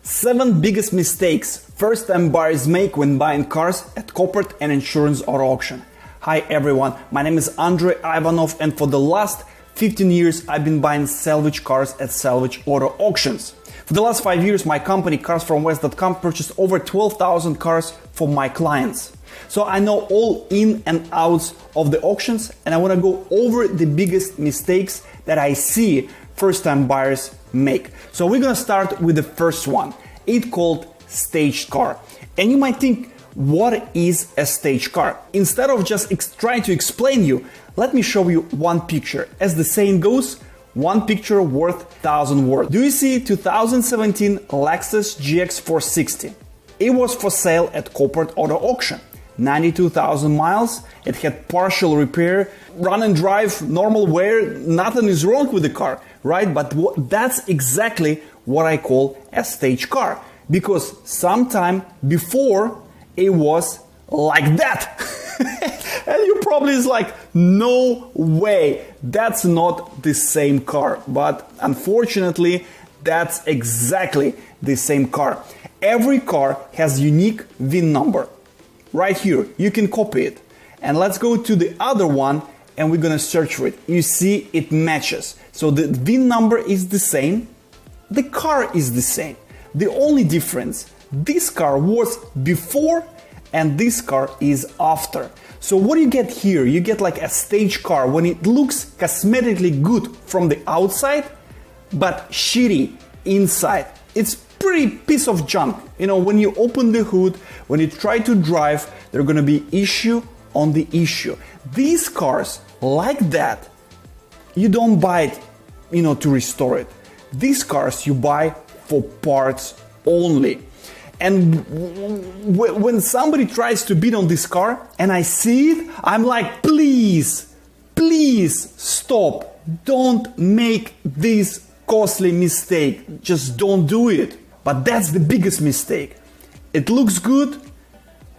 7 biggest mistakes first-time buyers make when buying cars at Copart and Insurance Auto Auction. Hi everyone, my name is Andrei Ivanov, and for the last 15 years I've been buying salvage cars at Salvage Auto Auctions. For the last 5 years, my company carsfromwest.com purchased over 12,000 cars for my clients. So I know all in and outs of the auctions, and I want to go over the biggest mistakes that I see first-time buyers make. So we're gonna start with the first one. It's called staged car. And you might think, what is a staged car? Instead of just trying to explain you, let me show you one picture. As the saying goes, one picture worth 1,000 words. Do you see 2017 Lexus GX 460? It was for sale at Copart Auto Auction. 92,000 miles, it had partial repair, run and drive, normal wear, nothing is wrong with the car, right? But that's exactly what I call a staged car, because sometime before it was like that. And you probably is like, no way, that's not the same car. But unfortunately, that's exactly the same car. Every car has unique VIN number. Right here, you can copy it. And let's go to the other one and we're gonna search for it. You see it matches. So the VIN number is the same, the car is the same. The only difference, this car was before and this car is after. So what do you get here? You get like a staged car when it looks cosmetically good from the outside, but shitty inside. It's pretty piece of junk. You know, when you open the hood, when you try to drive, there are gonna be issue on the issue. These cars like that, you don't buy it, you know, to restore it. These cars you buy for parts only. And when somebody tries to bid on this car and I see it, I'm like, please stop. Don't make this costly mistake. Just don't do it. But that's the biggest mistake. It looks good,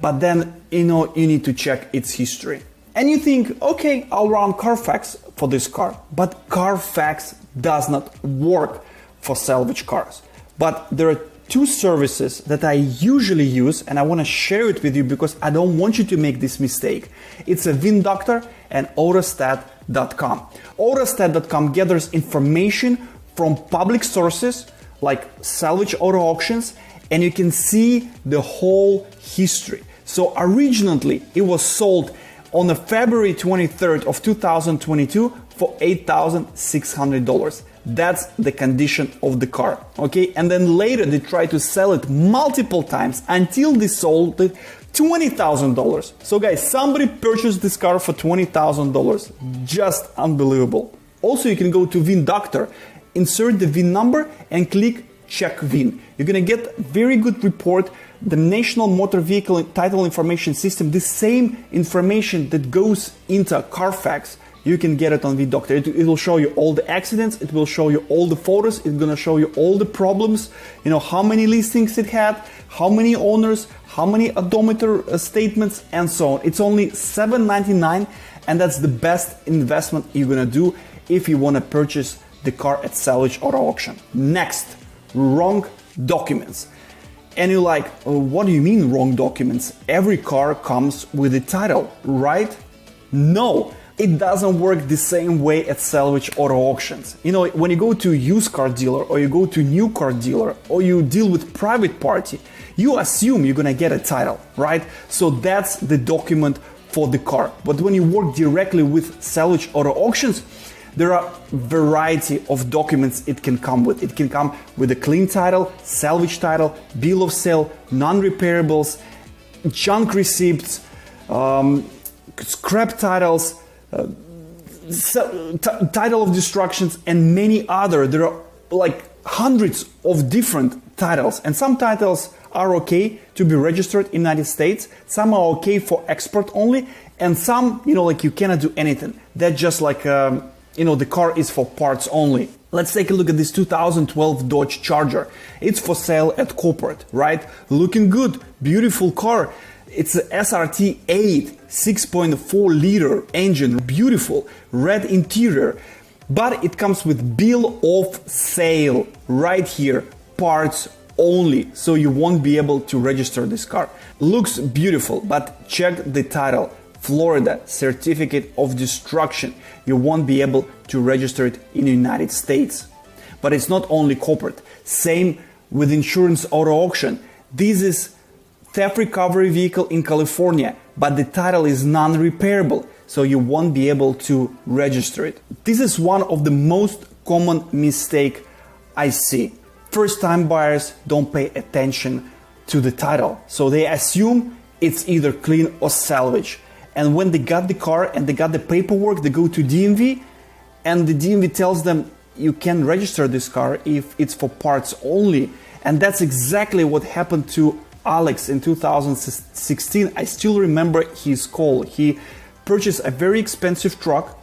but then, you know, you need to check its history. And you think, okay, I'll run Carfax for this car. But Carfax does not work for salvage cars. But there are two services that I usually use, and I want to share it with you because I don't want you to make this mistake. It's a VIN Doctor and Autostat.com. Autostat.com gathers information from public sources like Salvage Auto Auctions, and you can see the whole history. So originally it was sold on February 23rd of 2022 for $8,600. That's the condition of the car, okay? And then later they tried to sell it multiple times until they sold it $20,000. So guys, somebody purchased this car for $20,000. Just unbelievable. Also, you can go to VIN Doctor, insert the VIN number and click check VIN. You're gonna get very good report. The National Motor Vehicle Title Information System, the same information that goes into Carfax, you can get it on VIN Doctor. It will show you all the accidents, it will show you all the photos, it's gonna show you all the problems, you know, how many listings it had, how many owners, how many odometer statements, and so on. It's only $7.99, and that's the best investment you're gonna do if you wanna purchase the car at Salvage Auto Auction. Next, wrong documents. And you're like, oh, what do you mean wrong documents? Every car comes with a title, right? No, it doesn't work the same way at Salvage Auto Auctions. You know, when you go to a used car dealer or you go to a new car dealer or you deal with private party, you assume you're gonna get a title, right? So that's the document for the car. But when you work directly with Salvage Auto Auctions, there are a variety of documents it can come with. It can come with a clean title, salvage title, bill of sale, non-repairables, junk receipts, scrap titles, title of destructions, and many other. There are like hundreds of different titles, and some titles are okay to be registered in the United States. Some are okay for export only, and some, you know, like you cannot do anything. That's just like you know, the car is for parts only. Let's take a look at this 2012 Dodge Charger. It's for sale at Copart, right? Looking good, beautiful car. It's a SRT 8 6.4 liter engine, beautiful red interior, but it comes with bill of sale right here, parts only, so you won't be able to register this car. Looks beautiful, but check the title. Florida, certificate of destruction. You won't be able to register it in the United States. But it's not only Copart. Same with Insurance Auto Auction. This is theft recovery vehicle in California, but the title is non-repairable, so you won't be able to register it. This is one of the most common mistake I see. First-time buyers don't pay attention to the title, so they assume it's either clean or salvage. And when they got the car and they got the paperwork, they go to DMV, and the DMV tells them you can register this car if it's for parts only. And that's exactly what happened to Alex in 2016. I still remember his call. He purchased a very expensive truck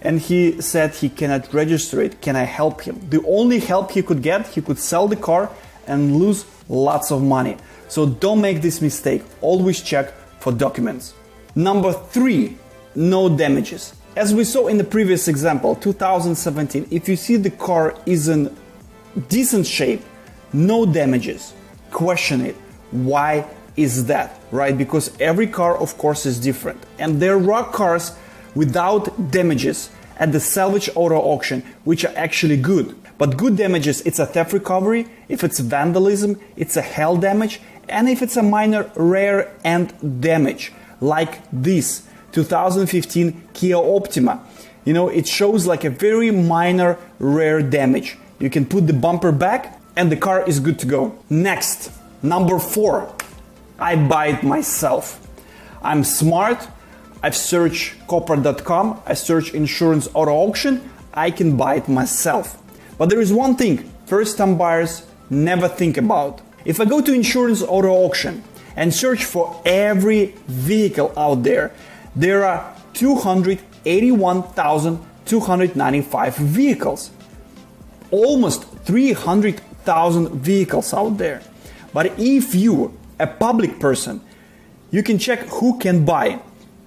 and he said he cannot register it. Can I help him? The only help he could get, he could sell the car and lose lots of money. So don't make this mistake. Always check for documents. Number 3, no damages. As we saw in the previous example, 2017, if you see the car is in decent shape, no damages, question it. Why is that, right? Because every car, of course, is different. And there are cars without damages at the Salvage Auto Auction, which are actually good. But good damages, it's a theft recovery. If it's vandalism, it's a hail damage. And if it's a minor rear end damage, like this 2015 Kia Optima, you know, it shows like a very minor rear damage. You can put the bumper back and the car is good to go. Next, number 4, I buy it myself. I'm smart. I've searched Copart.com, I search Insurance Auto Auction, I can buy it myself. But there is one thing first-time buyers never think about. If I go to Insurance Auto Auction and search for every vehicle out there, there are 281,295 vehicles. Almost 300,000 vehicles out there. But if you, a public person, you can check who can buy.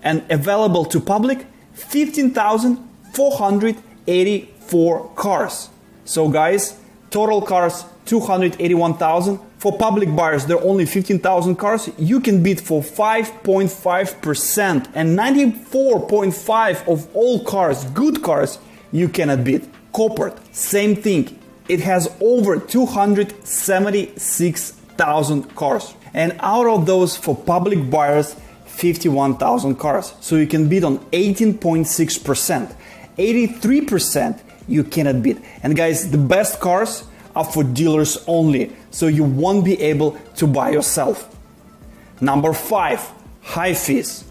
And available to public, 15,484 cars. So guys, total cars 281,000. For public buyers, there are only 15,000 cars. You can bid for 5.5%, and 94.5% of all cars, good cars, you cannot bid. Copart, same thing. It has over 276,000 cars. And out of those, for public buyers, 51,000 cars. So you can bid on 18.6%. 83% you cannot bid. And guys, the best cars are for dealers only, so you won't be able to buy yourself. Number 5, high fees.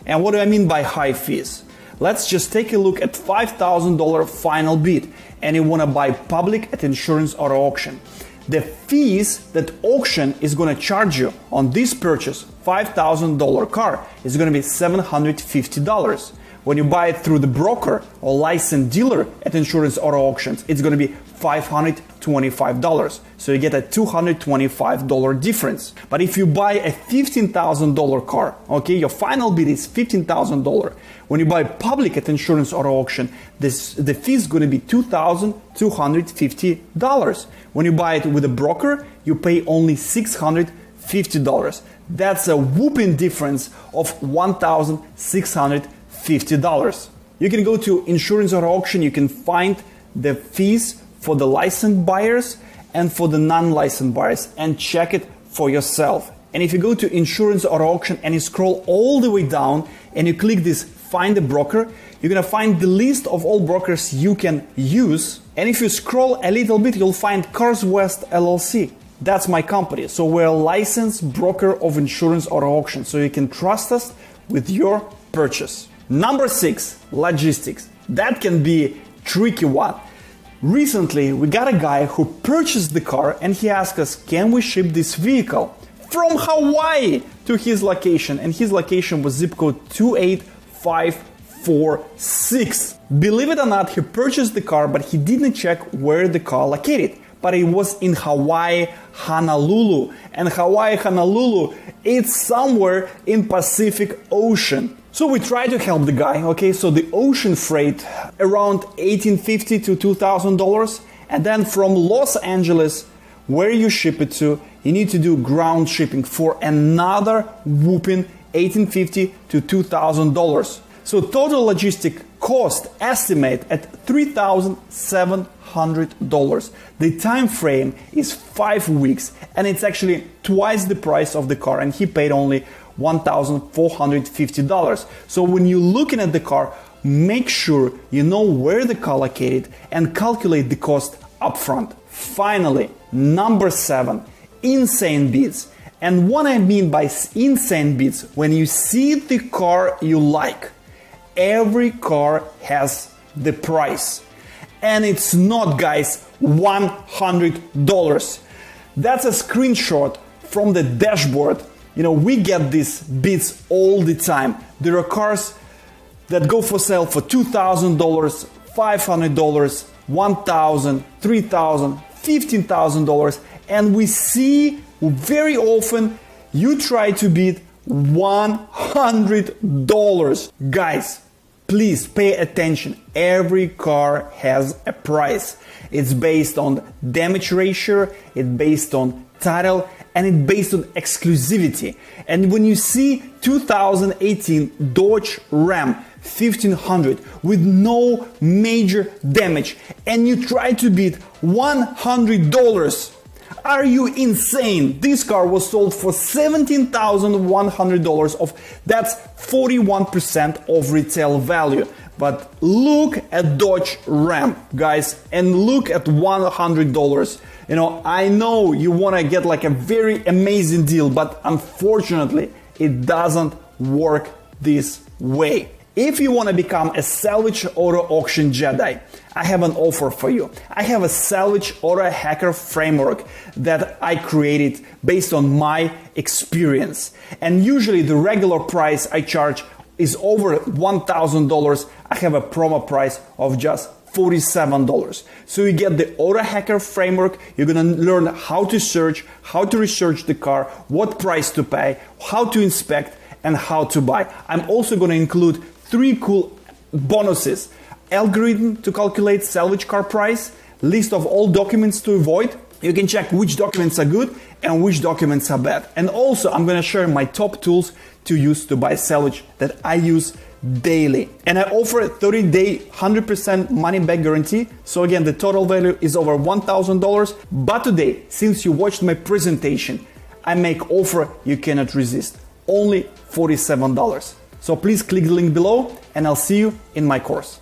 And what do I mean by high fees? Let's just take a look at $5,000 final bid and you want to buy public at Insurance Auto Auction. The fees that auction is going to charge you on this purchase, $5,000 car, is going to be $750. When you buy it through the broker or licensed dealer at Insurance Auto Auctions, it's going to be $525. So you get a $225 difference. But if you buy a $15,000 car, okay, your final bid is $15,000. When you buy public at Insurance Auto Auction, the fee is going to be $2,250. When you buy it with a broker, you pay only $650. That's a whooping difference of $1,650. You can go to Insurance Auto Auction, you can find the fees for the licensed buyers and for the non-licensed buyers and check it for yourself. And if you go to Insurance Auto Auction and you scroll all the way down and you click this Find a Broker, you're gonna find the list of all brokers you can use. And if you scroll a little bit, you'll find Cars West LLC. That's my company. So we're a licensed broker of Insurance Auto Auction, so you can trust us with your purchase. Number 6, logistics. That can be a tricky one. Recently, we got a guy who purchased the car and he asked us, can we ship this vehicle from Hawaii to his location? And his location was zip code 28546. Believe it or not, he purchased the car, but he didn't check where the car located. But it was in Hawaii, Honolulu. And Hawaii, Honolulu, it's somewhere in Pacific Ocean. So we tried to help the guy, okay? So the ocean freight around $1,850 to $2,000. And then from Los Angeles, where you ship it to. You need to do ground shipping for another whooping $1,850 to $2,000. So total logistic cost estimate at $3,700. The time frame is 5 weeks, and it's actually twice the price of the car, and he paid only $1,450. So when you're looking at the car, make sure you know where the car located and calculate the cost upfront. Finally, number 7, insane bids. And what I mean by insane bids, when you see the car you like, every car has the price. And it's not, guys, $100. That's a screenshot from the dashboard. We get these bids all the time. There are cars that go for sale for $2,000, $500, $1,000, $3,000, $15,000, and we see very often you try to bid $100. Guys, please pay attention. Every car has a price. It's based on damage ratio, it's based on title, and it's based on exclusivity. And when you see 2018 Dodge Ram 1500 with no major damage and you try to bid $100, are you insane? This car was sold for $17,100 that's 41% of retail value. But look at Dodge Ram, guys, and look at $100. I know you want to get like a very amazing deal, but unfortunately, it doesn't work this way. If you want to become a Salvage Auto Auction Jedi, I have an offer for you. I have a Salvage Auto Hacker framework that I created based on my experience. And usually the regular price I charge is over $1,000. I have a promo price of just $47. So you get the Auto Hacker framework. You're going to learn how to search, how to research the car, what price to pay, how to inspect, and how to buy. I'm also going to include 3 cool bonuses: algorithm to calculate salvage car price, list of all documents to avoid. You can check which documents are good and which documents are bad. And also I'm going to share my top tools to use to buy salvage that I use daily. And I offer a 30-day 100% money back guarantee. So again, the total value is over $1,000. But today, since you watched my presentation, I make offer you cannot resist. Only $47. So please click the link below and I'll see you in my course.